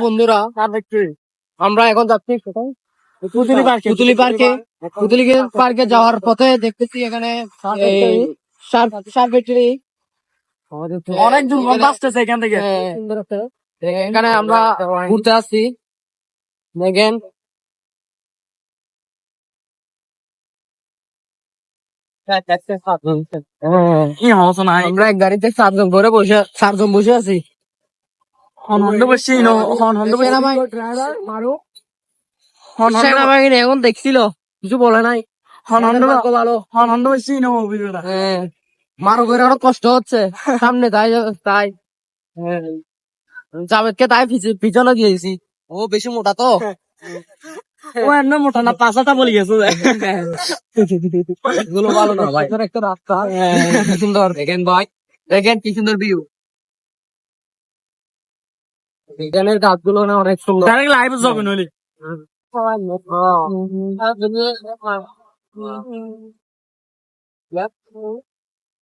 বন্ধুরা, আমরা এখন যাচ্ছি পুতুলি পার্কে। পুতুলি পার্কে যাওয়ার পথে দেখতেছি এখানে অনেক দুর্গন্ধ আসতেছে এখান থেকে। এখানে আমরা ঘুরতে আসছি, দেখেন আমরা এক গাড়িতে চারজন বসে আছি। সেনাবাহিনী এখন দেখছিল, কিছু বলে নাই। মারো করে আরো কষ্ট হচ্ছে সামনে, তাই জাভেদকে তাই পিছনে দিয়েছি। ও বেশি মোটা তো, ও এমন মোটা না, পাঁচাটা বলে গেছে। এগুলো ভালো না ভাই, একটা রাস্তা কি সুন্দর দেখেন ভাই, দেখেন কি সুন্দর ভিউ। এখানের গাছগুলো না অনেক সুন্দর। লাইভ যাবেন হলে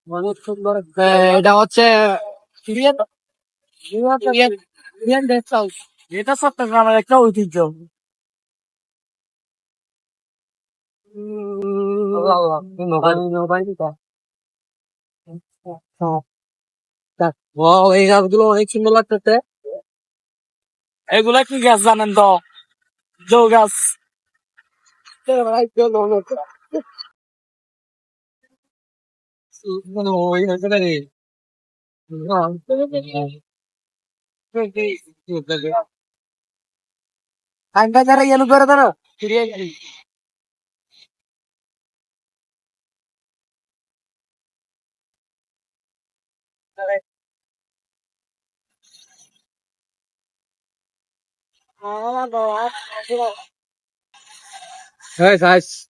অনেক সুন্দর। এটা হচ্ছে এটা চট্টগ্রামের একটা ঐতিহ্য। এই গাছগুলো অনেক সুন্দর লাগতেছে। এগুলা কি গাছ জানেন তো? জৌ গাছ। যারা ইয়েলো করে তারা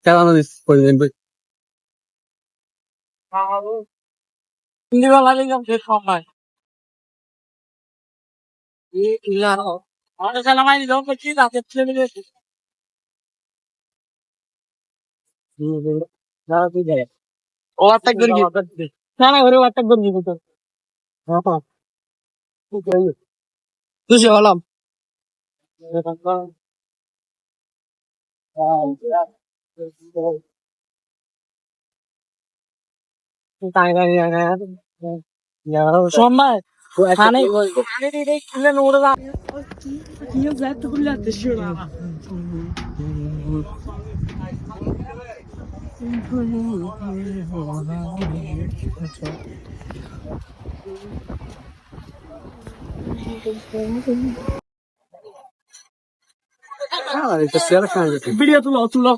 চালানো সময় ওভারটেক করে ওভারটেক করে খুশি হলাম। সময় ভিডিও তুলো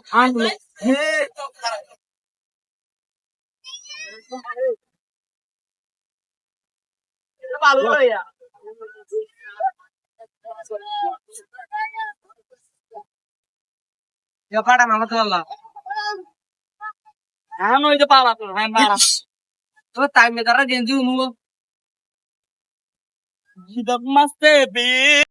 টাইম দ্বারা গেঞ্জি